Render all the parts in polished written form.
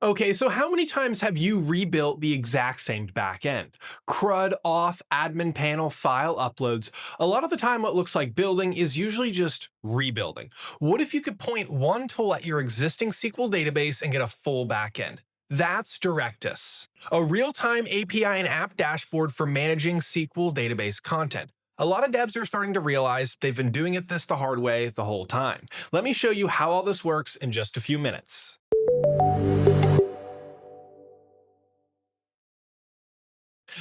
Okay, so how many times have you rebuilt the exact same backend? CRUD, auth, admin panel, file uploads. A lot of the time, what looks like building is usually just rebuilding. What if you could point one tool at your existing SQL database and get a full backend? That's Directus, a real-time API and app dashboard for managing SQL database content. A lot of devs are starting to realize they've been doing this the hard way the whole time. Let me show you how all this works in just a few minutes.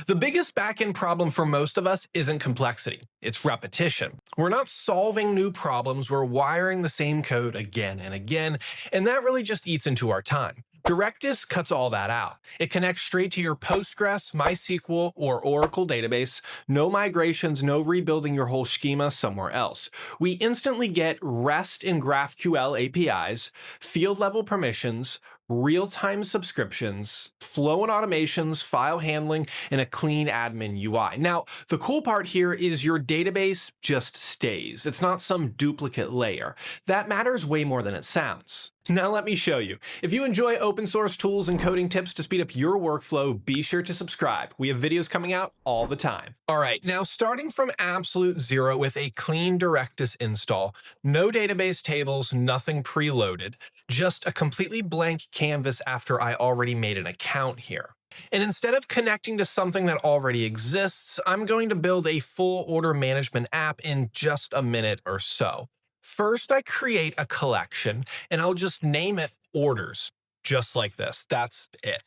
The biggest backend problem for most of us isn't complexity, it's repetition. We're not solving new problems, we're wiring the same code again and again, and that really just eats into our time. Directus cuts all that out. It connects straight to your Postgres, MySQL, or Oracle database. No migrations, no rebuilding your whole schema somewhere else. We instantly get REST and GraphQL APIs, field level permissions, real-time subscriptions, flow and automations, file handling, and a clean admin UI. Now, the cool part here is your database just stays. It's not some duplicate layer. That matters way more than it sounds. Now let me show you. If you enjoy open source tools and coding tips to speed up your workflow, be sure to subscribe. We have videos coming out all the time. All right, now starting from absolute zero with a clean Directus install, no database tables, nothing preloaded, just a completely blank canvas after I already made an account here. And instead of connecting to something that already exists, I'm going to build a full order management app in just a minute or so. First, I create a collection, and I'll just name it orders, just like this. That's it.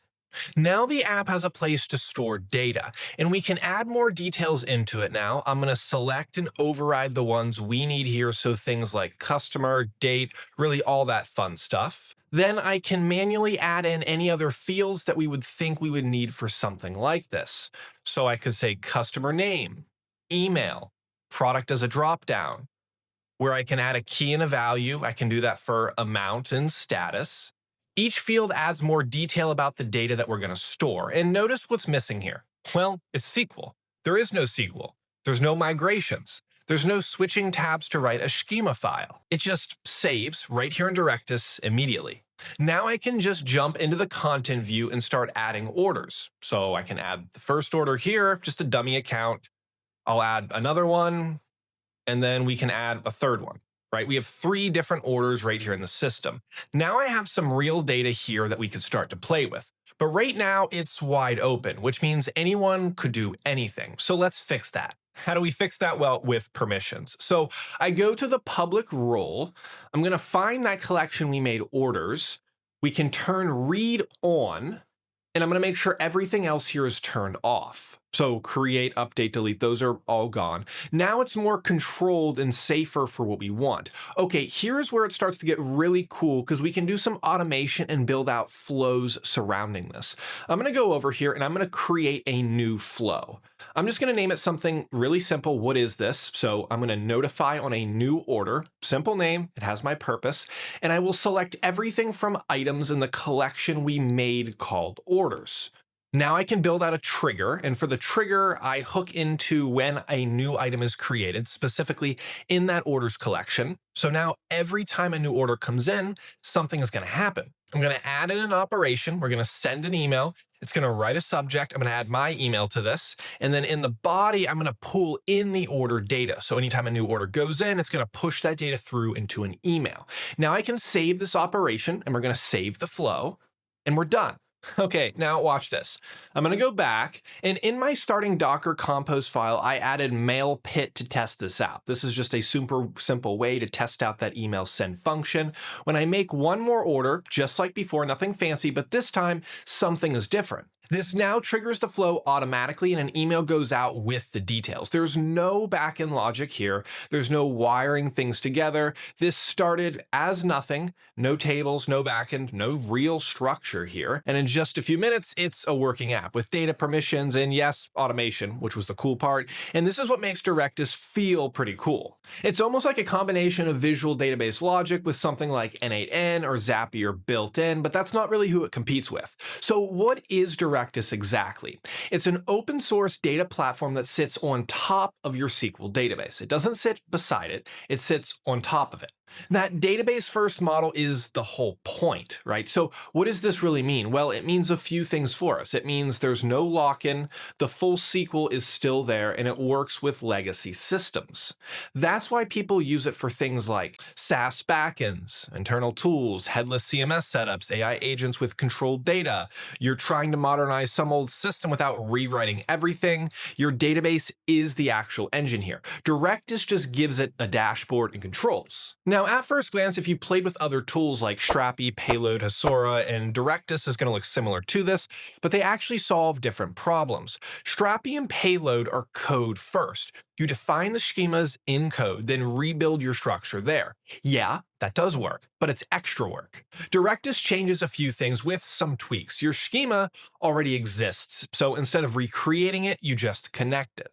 Now the app has a place to store data, and we can add more details into it now. I'm going to select and override the ones we need here, so things like customer, date, really all that fun stuff. Then I can manually add in any other fields that we would think we would need for something like this. So I could say customer name, email, product as a dropdown, where I can add a key and a value. I can do that for amount and status. Each field adds more detail about the data that we're going to store. And notice what's missing here. Well, it's SQL. There is no SQL. There's no migrations. There's no switching tabs to write a schema file. It just saves right here in Directus immediately. Now I can just jump into the content view and start adding orders. So I can add the first order here, just a dummy account. I'll add another one, and then we can add a third one, right? We have 3 different orders right here in the system. Now I have some real data here that we could start to play with. But right now it's wide open, which means anyone could do anything. So let's fix that. How do we fix that? Well, with permissions. So I go to the public role. I'm going to find that collection we made orders. We can turn read on, and I'm going to make sure everything else here is turned off. So create, update, delete, those are all gone. Now it's more controlled and safer for what we want. Okay, here's where it starts to get really cool because we can do some automation and build out flows surrounding this. I'm going to go over here and I'm going to create a new flow. I'm just going to name it something really simple. What is this? So I'm going to notify on a new order, simple name, it has my purpose, and I will select everything from items in the collection we made called orders. Now I can build out a trigger, and for the trigger, I hook into when a new item is created, specifically in that orders collection. So now every time a new order comes in, something is going to happen. I'm going to add in an operation. We're going to send an email. It's going to write a subject. I'm going to add my email to this. And then in the body, I'm going to pull in the order data. So anytime a new order goes in, it's going to push that data through into an email. Now I can save this operation, and we're going to save the flow, and we're done. Okay, now watch this. I'm going to go back, and in my starting Docker compose file, I added mail pit to test this out. This is just a super simple way to test out that email send function. When I make one more order, just like before, nothing fancy, but this time something is different. This now triggers the flow automatically and an email goes out with the details. There's no backend logic here. There's no wiring things together. This started as nothing, no tables, no backend, no real structure here. And in just a few minutes, it's a working app with data permissions and yes, automation, which was the cool part. And this is what makes Directus feel pretty cool. It's almost like a combination of visual database logic with something like N8N or Zapier built in, but that's not really who it competes with. So what is Directus Directus exactly? It's an open source data platform that sits on top of your SQL database. It doesn't sit beside it, it sits on top of it. That database first model is the whole point, right? So what does this really mean? Well, it means a few things for us. It means there's no lock-in, the full SQL is still there, and it works with legacy systems. That's why people use it for things like SaaS backends, internal tools, headless CMS setups, AI agents with controlled data. You're trying to modernize some old system without rewriting everything. Your database is the actual engine here. Directus just gives it a dashboard and controls. Now, at first glance, if you played with other tools like Strapi, Payload, Hasura, and Directus is going to look similar to this, but they actually solve different problems. Strapi and Payload are code first. You define the schemas in code, then rebuild your structure there. Yeah, that does work, but it's extra work. Directus changes a few things with some tweaks. Your schema already exists, so instead of recreating it, you just connect it.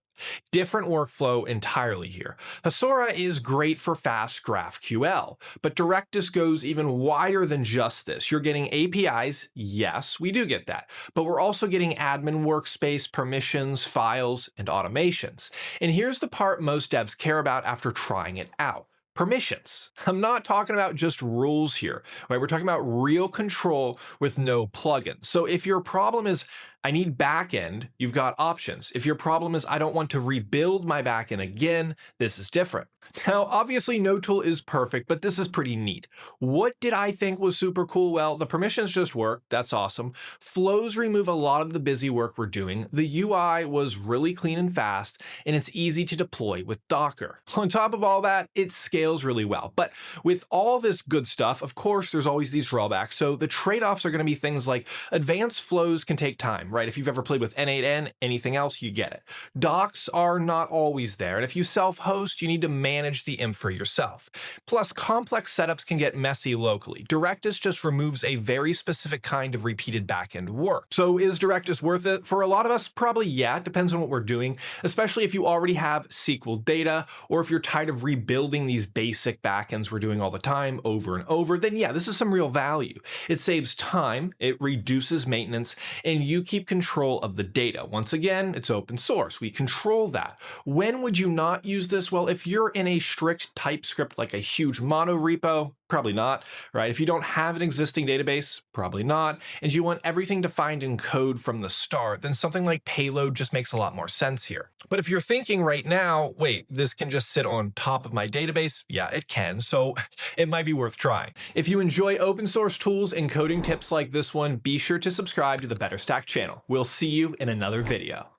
Different workflow entirely here. Hasura is great for fast GraphQL, but Directus goes even wider than just this. You're getting APIs, yes, we do get that, but we're also getting admin workspace, permissions, files, and automations. And here's the part most devs care about after trying it out. Permissions. I'm not talking about just rules here, right? We're talking about real control with no plugins. So if your problem is, I need backend, you've got options. If your problem is, I don't want to rebuild my backend again, this is different. Now, obviously no tool is perfect, but this is pretty neat. What did I think was super cool? Well, the permissions just work, that's awesome. Flows remove a lot of the busy work we're doing. The UI was really clean and fast, and it's easy to deploy with Docker. On top of all that, it scales really well. But with all this good stuff, of course, there's always these drawbacks. So the trade-offs are going to be things like advanced flows can take time, right? If you've ever played with N8N, anything else, you get it. Docs are not always there, and if you self-host, you need to manage the infra yourself. Plus, complex setups can get messy locally. Directus just removes a very specific kind of repeated backend work. So is Directus worth it? For a lot of us, probably yeah, it depends on what we're doing, especially if you already have SQL data, or if you're tired of rebuilding these basic backends we're doing all the time over and over, then yeah, this is some real value. It saves time, it reduces maintenance, and you keep control of the data. Once again, it's open source. We control that. When would you not use this? Well, if you're in a strict TypeScript, like a huge mono repo, probably not, right? If you don't have an existing database, probably not. And you want everything defined in code from the start, then something like Payload just makes a lot more sense here. But if you're thinking right now, wait, this can just sit on top of my database, yeah, it can. So it might be worth trying. If you enjoy open source tools and coding tips like this one, be sure to subscribe to the Better Stack channel. We'll see you in another video.